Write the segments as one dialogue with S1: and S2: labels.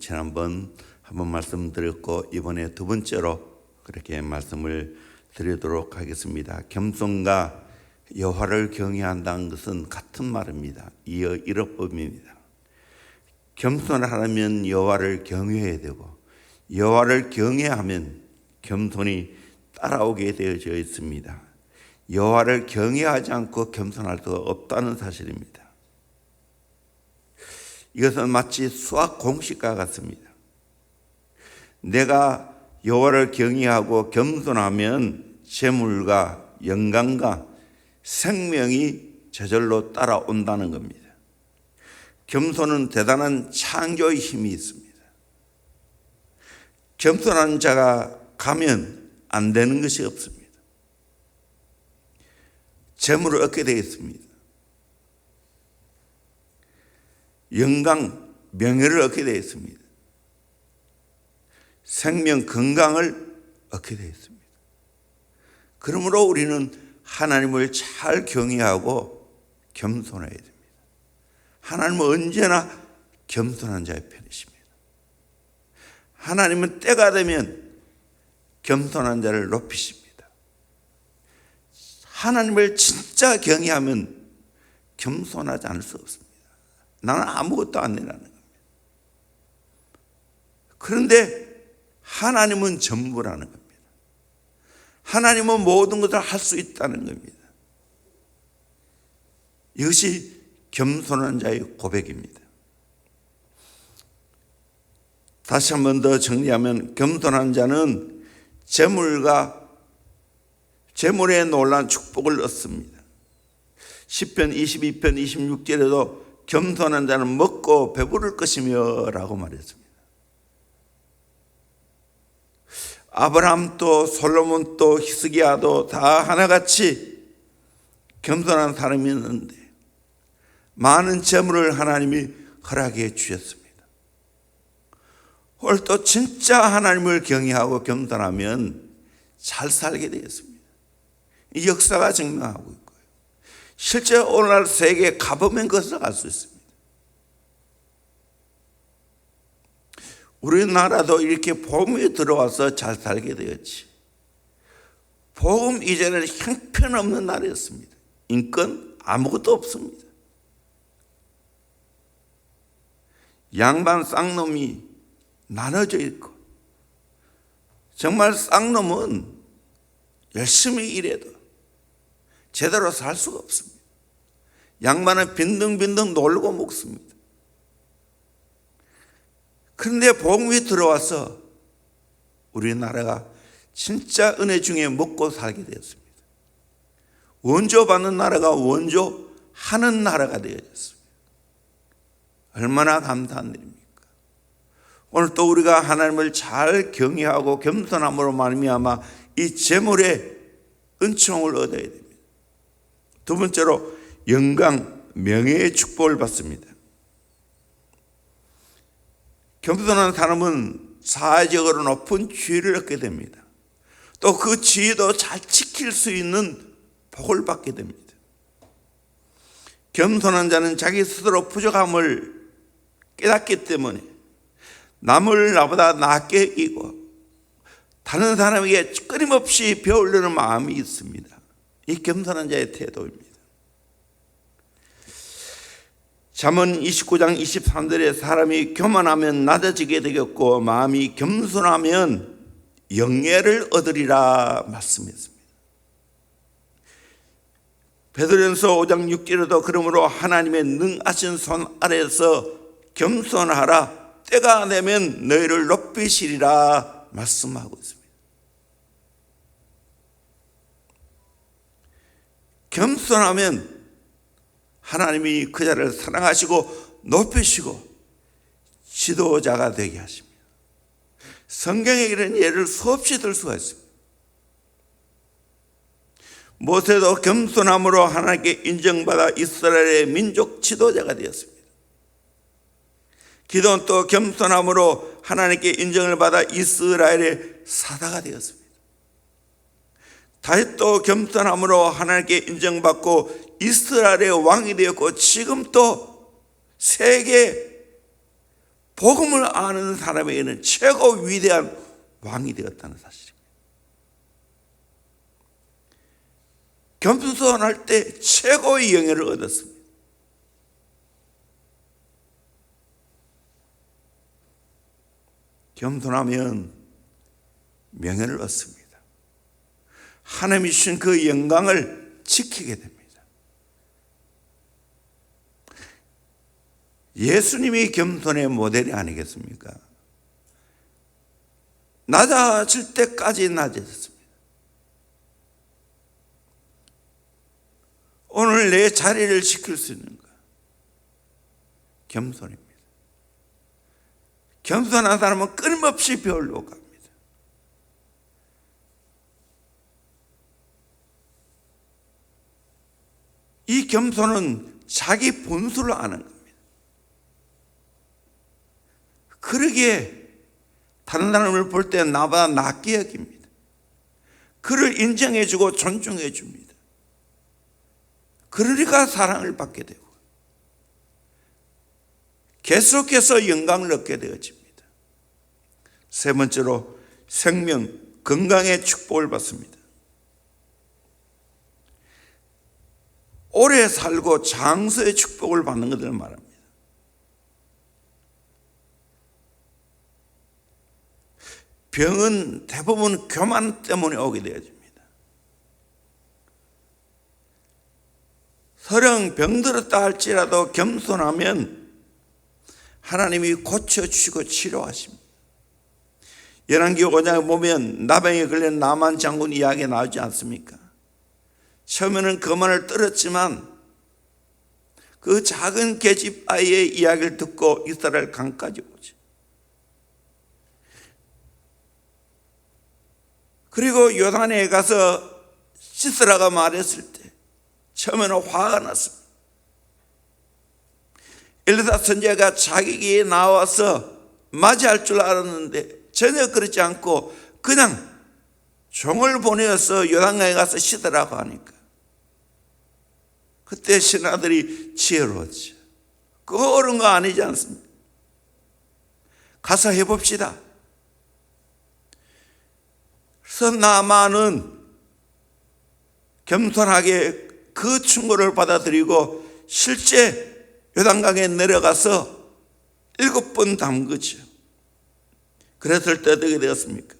S1: 지난번 한번 말씀드렸고 이번에 두 번째로 그렇게 말씀을 드리도록 하겠습니다. 겸손과 여호와를 경외한다는 것은 같은 말입니다. 이어법입니다. 겸손하려면 여호와를 경외해야 되고 여호와를 경외하면 겸손이 따라오게 되어져 있습니다. 여호와를 경외하지 않고 겸손할 수가 없다는 사실입니다. 이것은 마치 수학 공식과 같습니다. 내가 여호와를 경외하고 겸손하면 재물과 영광과 생명이 저절로 따라온다는 겁니다. 겸손은 대단한 창조의 힘이 있습니다. 겸손한 자가 가면 안 되는 것이 없습니다. 재물을 얻게 되어 있습니다. 영광, 명예를 얻게 되어 있습니다. 생명, 건강을 얻게 되어 있습니다. 그러므로 우리는 하나님을 잘 경외하고 겸손해야 됩니다. 하나님은 언제나 겸손한 자의 편이십니다. 하나님은 때가 되면 겸손한 자를 높이십니다. 하나님을 진짜 경외하면 겸손하지 않을 수 없습니다. 나는 아무것도 안 내라는 겁니다. 그런데 하나님은 전부라는 겁니다. 하나님은 모든 것을 할 수 있다는 겁니다. 이것이 겸손한 자의 고백입니다. 다시 한 번 더 정리하면 겸손한 자는 재물에 놀라운 축복을 얻습니다. 시편 22편 26절에도 겸손한 자는 먹고 배부를 것이며 라고 말했습니다. 아브라함도 솔로몬도 히스기야도 다 하나같이 겸손한 사람이었는데 많은 재물을 하나님이 허락해 주셨습니다. 오늘 또 진짜 하나님을 경외하고 겸손하면 잘 살게 되었습니다. 이 역사가 증명하고 있고요. 실제 오늘날 세계에 가보면 그것을 알 수 있습니다. 우리나라도 이렇게 복음이 들어와서 잘 살게 되었지. 복음 이전에는 형편없는 나라였습니다. 인권 아무것도 없습니다. 양반 쌍놈이 나눠져 있고 정말 쌍놈은 열심히 일해도 제대로 살 수가 없습니다. 양반은 빈둥빈둥 놀고 먹습니다. 그런데 복음이 들어와서 우리나라가 진짜 은혜 중에 먹고 살게 되었습니다. 원조받는 나라가 원조하는 나라가 되어졌습니다. 얼마나 감사한 일입니까? 오늘 또 우리가 하나님을 잘 경외하고 겸손함으로 말미암아 이 재물의 은총을 얻어야 됩니다. 두 번째로 영광, 명예의 축복을 받습니다. 겸손한 사람은 사회적으로 높은 지위를 얻게 됩니다. 또 그 지위도 잘 지킬 수 있는 복을 받게 됩니다. 겸손한 자는 자기 스스로 부족함을 깨닫기 때문에 남을 나보다 낫게 이고 다른 사람에게 끊임없이 배우려는 마음이 있습니다. 이 겸손한 자의 태도입니다. 잠언 29장 23절에 사람이 교만하면 낮아지게 되겠고 마음이 겸손하면 영예를 얻으리라 말씀했습니다. 베드로전서 5장 6절에도 그러므로 하나님의 능하신 손 아래에서 겸손하라 때가 되면 너희를 높이시리라 말씀하고 있습니다. 겸손하면 하나님이 그 자를 사랑하시고 높이시고 지도자가 되게 하십니다. 성경에 이런 예를 수없이 들 수가 있습니다. 모세도 겸손함으로 하나님께 인정받아 이스라엘의 민족 지도자가 되었습니다. 기도는 또 겸손함으로 하나님께 인정을 받아 이스라엘의 사다가 되었습니다. 다윗도 겸손함으로 하나님께 인정받고 이스라엘의 왕이 되었고 지금 또 세계 복음을 아는 사람에게는 최고 위대한 왕이 되었다는 사실입니다. 겸손할 때 최고의 영예를 얻었습니다. 겸손하면 명예를 얻습니다. 하나님이 주신 그 영광을 지키게 됩니다. 예수님이 겸손의 모델이 아니겠습니까? 낮아질 때까지 낮아졌습니다. 오늘 내 자리를 지킬 수 있는 것, 겸손입니다. 겸손한 사람은 끊임없이 배우려고 합니다. 이 겸손은 자기 본수를 아는 겁니다. 그러기에 다른 사람을 볼 때 나보다 낫게 여깁니다. 그를 인정해주고 존중해줍니다. 그러니까 사랑을 받게 되고 계속해서 영광을 얻게 되어집니다. 세 번째로 생명, 건강의 축복을 받습니다. 오래 살고 장수의 축복을 받는 것을 말합니다. 병은 대부분 교만 때문에 오게 되어집니다. 설령 병들었다 할지라도 겸손하면 하나님이 고쳐주시고 치료하십니다. 열왕기 5장에 보면 나병에 걸린 나만 장군 이야기 나오지 않습니까? 처음에는 거만을 떨었지만 그 작은 계집 아이의 이야기를 듣고 이스라엘 강까지 오죠. 그리고 요단에 가서 씻으라고 말했을 때 처음에는 화가 났습니다. 엘리사 선지자가 자기에게 나와서 맞이할 줄 알았는데 전혀 그렇지 않고 그냥 종을 보내어서 요단강에 가서 씻으라고 하니까 그때 신하들이 지혜로웠죠. 그거 옳은 거 아니지 않습니까? 가서 해봅시다. 그래서 나만은 겸손하게 그 충고를 받아들이고 실제 요단강에 내려가서 7번 담그죠. 그랬을 때 어떻게 되었습니까?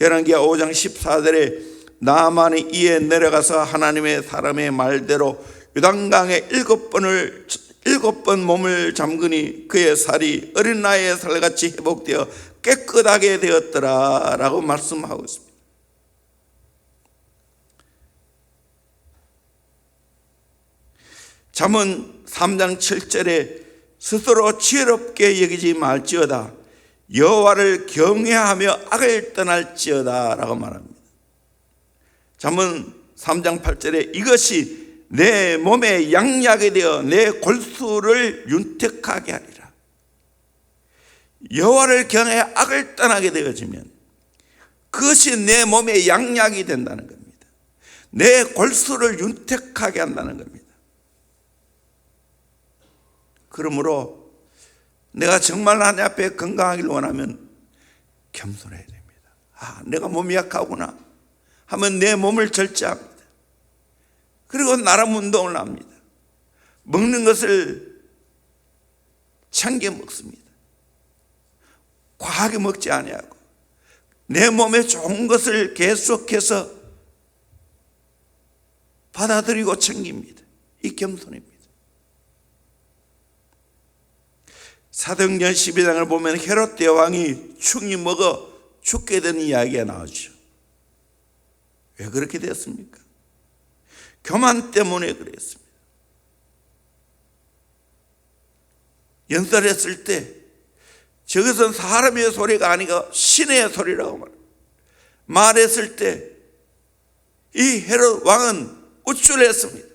S1: 열왕기하 5장 14절에 나만이 이에 내려가서 하나님의 사람의 말대로 요단강에 7번 몸을 잠그니 그의 살이 어린 나이의 살같이 회복되어 깨끗하게 되었더라 라고 말씀하고 있습니다. 잠언 3장 7절에 스스로 지혜롭게 여기지 말지어다 여호와를 경외하며 악을 떠날지어다 라고 말합니다. 잠언 3장 8절에 이것이 내 몸에 양약이 되어 내 골수를 윤택하게 하리라. 여호와를 경외해 악을 떠나게 되어지면 그것이 내 몸에 양약이 된다는 겁니다. 내 골수를 윤택하게 한다는 겁니다. 그러므로 내가 정말 하나님 앞에 건강하기를 원하면 겸손해야 됩니다. 내가 몸이 약하구나 하면 내 몸을 절제합니다. 그리고 나름 운동을 합니다. 먹는 것을 챙겨 먹습니다. 과하게 먹지 아니하고 내 몸에 좋은 것을 계속해서 받아들이고 챙깁니다. 이 겸손입니다. 사도행전 12장을 보면 헤롯 대왕이 충이 먹어 죽게 된 이야기가 나오죠. 왜 그렇게 되었습니까? 교만 때문에 그랬습니다. 연설했을 때 저것은 사람의 소리가 아니고 신의 소리라고 말합니다. 말했을 때 이 헤롯 왕은 우쭐했습니다.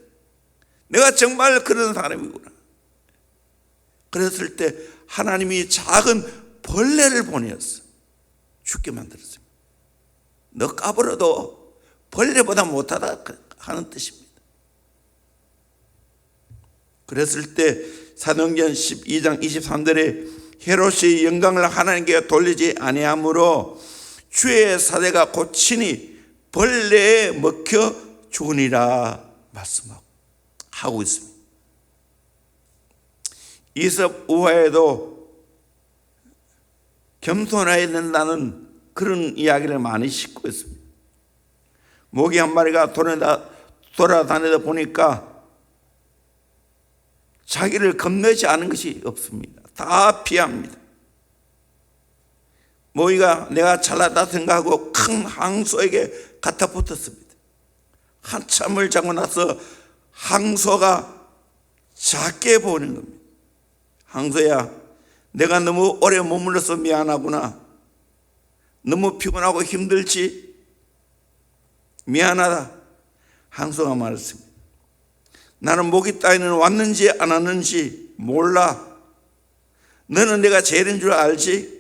S1: 내가 정말 그런 사람이구나. 그랬을 때 하나님이 작은 벌레를 보내었어. 죽게 만들었습니다. 너 까불어도 벌레보다 못하다 하는 뜻입니다. 그랬을 때 사도행전 12장 23절에 헤롯이 영광을 하나님께 돌리지 아니하므로 주의 사대가 곧 친히 벌레에 먹혀 죽으니라 말씀하고 있습니다. 이섭 우화에도 겸손해야 된다는 그런 이야기를 많이 싣고 있습니다. 모기 한 마리가 돌아다니다 보니까 자기를 겁내지 않은 것이 없습니다. 다 피합니다. 모기가 내가 잘났다 생각하고 큰 항소에게 갖다 붙었습니다. 한참을 자고 나서 항소가 작게 보이는 겁니다. 항소야, 내가 너무 오래 머물러서 미안하구나. 너무 피곤하고 힘들지? 미안하다. 항소가 말했습니다. 나는 모기 따위는 왔는지 안 왔는지 몰라. 너는 내가 제일인 줄 알지?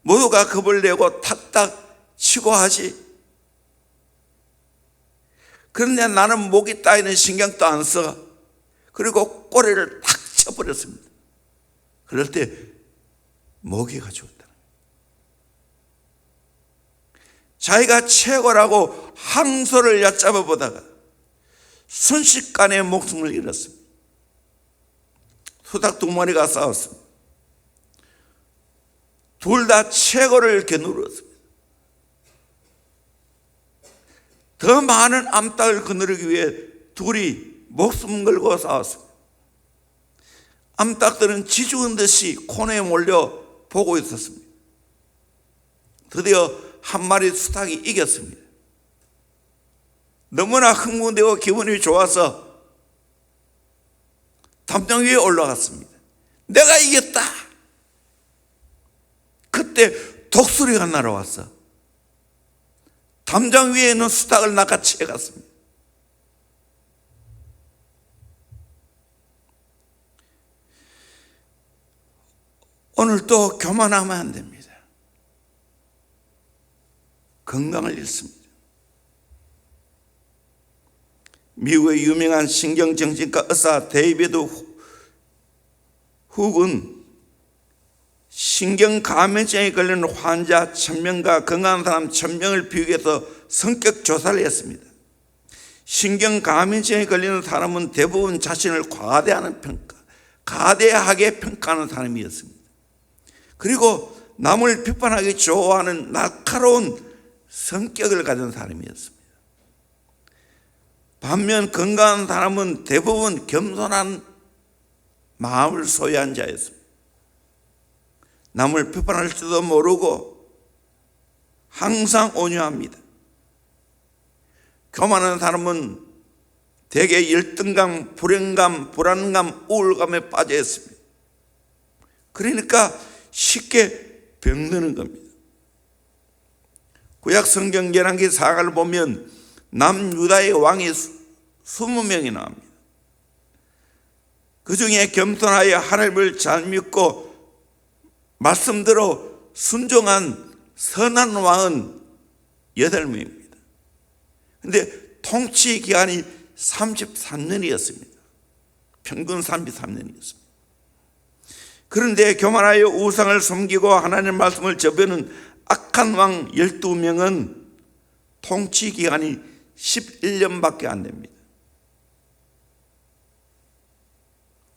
S1: 모두가 겁을 내고 탁탁 치고 하지. 그런데 나는 모기 따위는 신경도 안 써. 그리고 꼬리를 탁 쳐버렸습니다. 그럴 때 모기가 죽었다. 자기가 최고라고 항소를 얕잡아 보다가 순식간에 목숨을 잃었습니다. 수탉 두 마리가 싸웠습니다. 둘 다 최고를 겨누었습니다. 더 많은 암탉을 거느리기 위해 둘이 목숨 걸고 싸웠습니다. 암탉들은 쥐죽은 듯이 코너에 몰려 보고 있었습니다. 드디어 한 마리 수탉이 이겼습니다. 너무나 흥분되고 기분이 좋아서 담장 위에 올라갔습니다. 내가 이겼다. 그때 독수리가 날아왔어. 담장 위에 있는 수탉을 낚아채 갔습니다. 오늘 또 교만하면 안 됩니다. 건강을 잃습니다. 미국의 유명한 신경정신과 의사 데이비드 훅은 신경감염증에 걸리는 환자 1000명과 건강한 사람 1000명을 비교해서 성격 조사를 했습니다. 신경감염증에 걸리는 사람은 대부분 자신을 과대하게 평가하는 사람이었습니다. 그리고 남을 비판하기 좋아하는 날카로운 성격을 가진 사람이었습니다. 반면 건강한 사람은 대부분 겸손한 마음을 소유한 자였습니다. 남을 비판할 줄도 모르고 항상 온유합니다. 교만한 사람은 대개 열등감, 불행감, 불안감, 우울감에 빠져 있습니다. 그러니까 쉽게 병드는 겁니다. 구약 성경 열왕기 4가를 보면 남유다의 왕이 20명이 나옵니다. 그 중에 겸손하여 하나님을 잘 믿고 말씀대로 순종한 선한 왕은 8명입니다. 그런데 통치 기간이 33년이었습니다. 평균 33년이었습니다. 그런데 교만하여 우상을 섬기고 하나님의 말씀을 저버리는 악한 왕 12명은 통치 기간이 11년밖에 안 됩니다.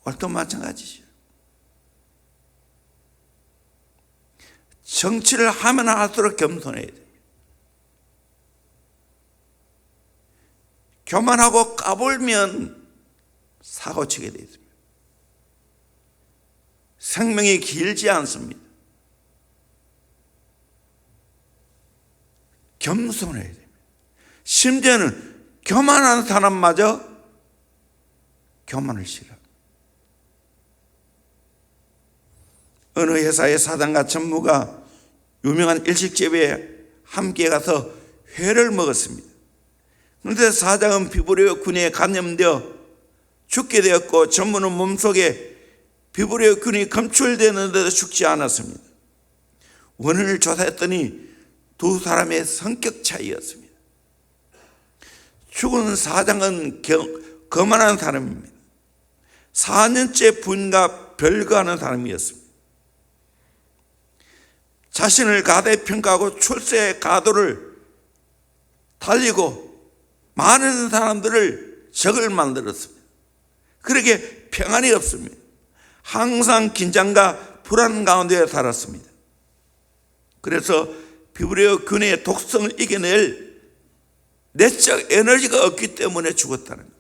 S1: 오늘도 마찬가지죠. 정치를 하면 할수록 겸손해야 됩니다. 교만하고 까불면 사고치게 되어 있습니다. 생명이 길지 않습니다. 겸손해야 됩니다. 심지어는 교만한 사람마저 교만을 싫어합니다. 어느 회사의 사장과 전무가 유명한 일식집에 함께 가서 회를 먹었습니다. 그런데 사장은 비브리오균에 감염되어 죽게 되었고 전무는 몸속에 비브리오균이 검출되는데도 죽지 않았습니다. 원인을 조사했더니 두 사람의 성격 차이였습니다. 죽은 사장은 거만한 사람입니다. 4년째 부인과 별거하는 사람이었습니다. 자신을 가대평가하고 출세의 가도를 달리고 많은 사람들을 적을 만들었습니다. 그러게 평안이 없습니다. 항상 긴장과 불안 가운데 살았습니다. 그래서 비브리오 근의 독성을 이겨낼 내적 에너지가 없기 때문에 죽었다는 겁니다.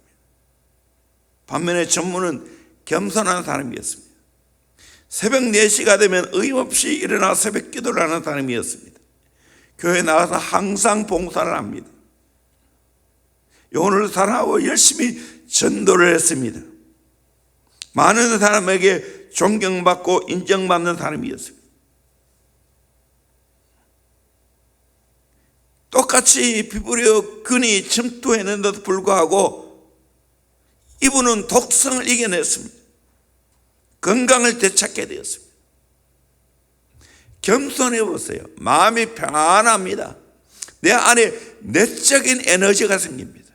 S1: 반면에 전무는 겸손한 사람이었습니다. 새벽 4시가 되면 어김없이 일어나 새벽 기도를 하는 사람이었습니다. 교회에 나가서 항상 봉사를 합니다. 영혼을 사랑하고 열심히 전도를 했습니다. 많은 사람에게 존경받고 인정받는 사람이었습니다. 똑같이 비브리오 근이 침투했는데도 불구하고 이분은 독성을 이겨냈습니다. 건강을 되찾게 되었습니다. 겸손해 보세요. 마음이 평안합니다. 내 안에 내적인 에너지가 생깁니다.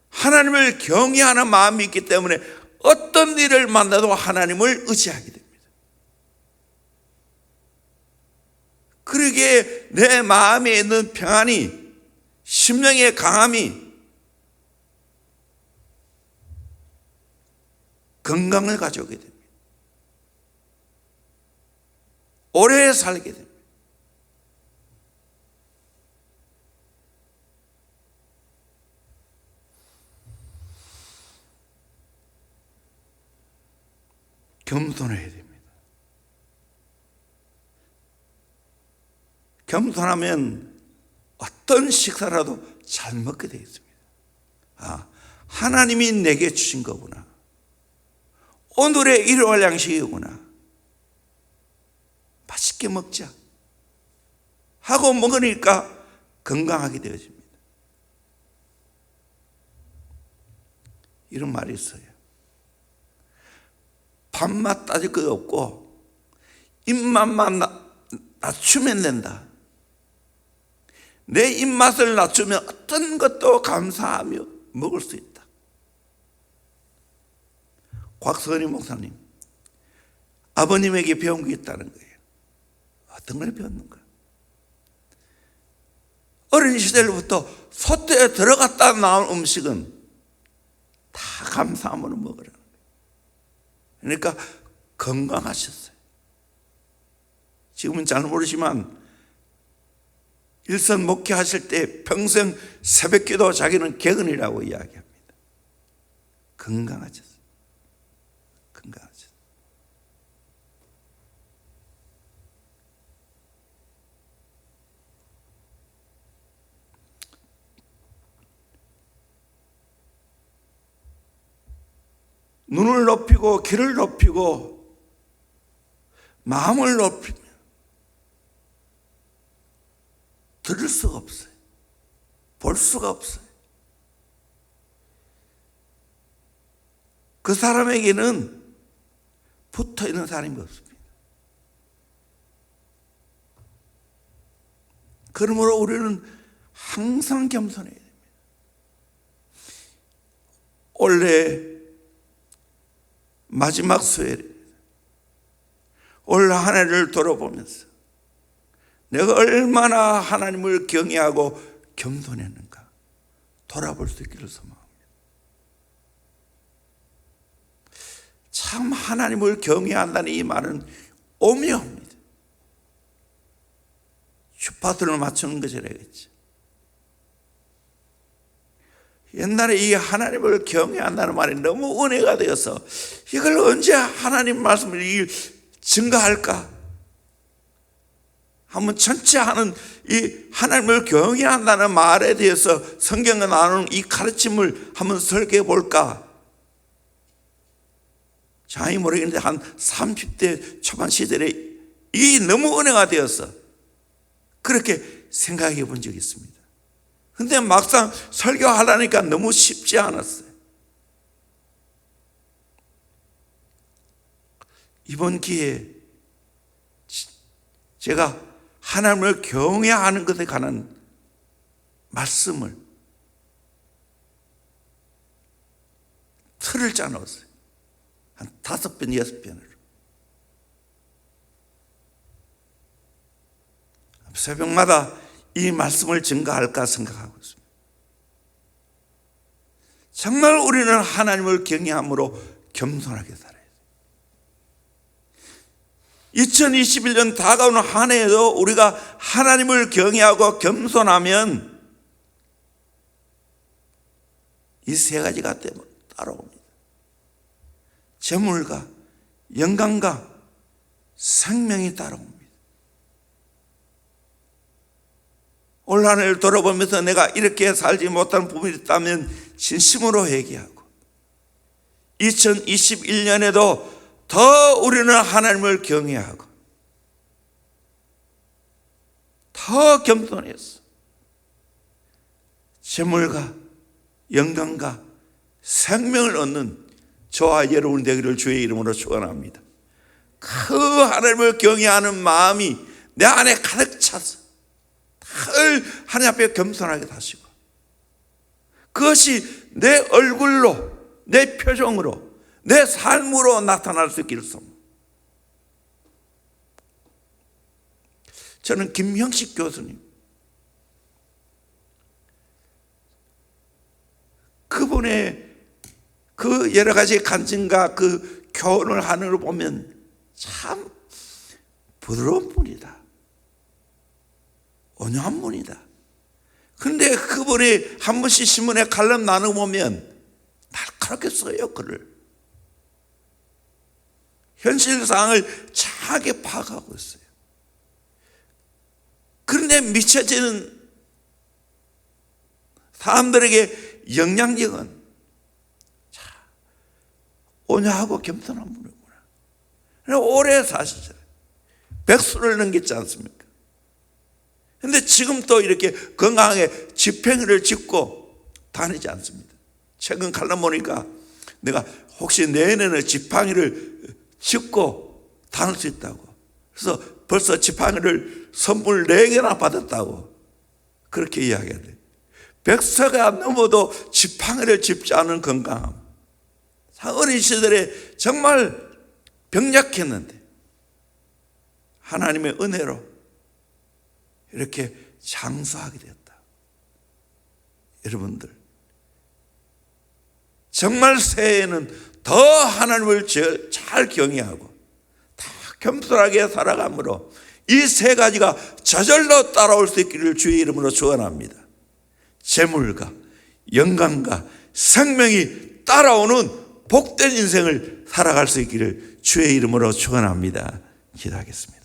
S1: 하나님을 경외하는 마음이 있기 때문에 어떤 일을 만나도 하나님을 의지하게 됩니다. 그러기에 내 마음에 있는 평안이, 심령의 강함이 건강을 가져오게 됩니다. 오래 살게 됩니다. 겸손해야 됩니다. 겸손하면 어떤 식사라도 잘 먹게 되어 있습니다. 아, 하나님이 내게 주신 거구나. 오늘의 일용할 양식이구나. 맛있게 먹자 하고 먹으니까 건강하게 되어집니다. 이런 말이 있어요. 밥맛 따질 것 없고 입맛만 낮추면 된다. 내 입맛을 낮추면 어떤 것도 감사하며 먹을 수 있다. 곽선희 목사님, 아버님에게 배운 게 있다는 거예요. 어떤 걸 배웠는가? 어린 시절부터 소떼에 들어갔다 나온 음식은 다 감사함으로 먹으라는 거예요. 그러니까 건강하셨어요. 지금은 잘 모르지만 일선 목회하실 때 평생 새벽기도 자기는 객언이라고 이야기합니다. 건강하셨어요. 건강하셨어요. 눈을 높이고 귀를 높이고 마음을 높이면 들을 수가 없어요. 볼 수가 없어요. 그 사람에게는 붙어 있는 사람이 없습니다. 그러므로 우리는 항상 겸손해야 됩니다. 올해 마지막 수요일입니다. 올 한 해를 돌아보면서 내가 얼마나 하나님을 경외하고 겸손했는가 돌아볼 수 있기를 소망합니다. 참 하나님을 경외한다는 이 말은 오묘합니다. 주파수를 맞추는 것이라겠죠. 옛날에 이 하나님을 경외한다는 말이 너무 은혜가 되어서 이걸 언제 하나님 말씀을 증거할까? 한번 전체 하는 이 하나님을 경외한다는 말에 대해서 성경에 나오는 이 가르침을 한번 설계해 볼까? 잘 모르겠는데 한 30대 초반 시절에 이 너무 은혜가 되어서 그렇게 생각해 본 적이 있습니다. 근데 막상 설교하려니까 너무 쉽지 않았어요. 이번 기회에 제가 하나님을 경외하는 것에 관한 말씀을 틀을 짜놓았어요. 한 5번, 6번으로. 새벽마다 이 말씀을 증거할까 생각하고 있습니다. 정말 우리는 하나님을 경외함으로 겸손하게 살아야 돼요. 2021년 다가오는 한 해에도 우리가 하나님을 경외하고 겸손하면 이 세 가지가 따라옵니다. 재물과 영광과 생명이 따라옵니다. 올 한 해를 돌아보면서 내가 이렇게 살지 못한 부분이 있다면 진심으로 회개하고 2021년에도 더 우리는 하나님을 경외하고 더 겸손해서 재물과 영광과 생명을 얻는 저와 여러분 되기를 주의 이름으로 축원합니다. 그 하나님을 경외하는 마음이 내 안에 가득 차서 늘 하나님 앞에 겸손하게 다시고 그것이 내 얼굴로, 내 표정으로, 내 삶으로 나타날 수 있기를 소망. 저는 김형식 교수님, 그분의 그 여러 가지 간증과 그 교훈을 하는 걸 보면 참 부드러운 분이다, 온유한 분이다. 그런데 그분이 한 번씩 신문에 칼럼 나눠보면 날카롭게 써요, 글을. 현실상을 정확하게 파악하고 있어요. 그런데 미쳐지는 사람들에게 영향력은 온유하고 겸손한 분이구나. 오래 사시잖아요. 백수를 넘겼지 않습니까? 그런데 지금 또 이렇게 건강하게 집행을 짓고 다니지 않습니다. 최근 칼럼 보니까 내가 혹시 내년에 지팡이를 짚고 다닐 수 있다고. 그래서 벌써 지팡이를 선물 4개나 받았다고 그렇게 이야기해야 돼. 100세가 넘어도 지팡이를 짚지 않은 건강함. 어린 시절에 정말 병약했는데 하나님의 은혜로 이렇게 장수하게 되었다. 여러분들 정말 새해에는 더 하나님을 잘 경외하고 다 겸손하게 살아감으로 이 세 가지가 저절로 따라올 수 있기를 주의 이름으로 축원합니다. 재물과 영광과 생명이 따라오는 복된 인생을 살아갈 수 있기를 주의 이름으로 축원합니다. 기도하겠습니다.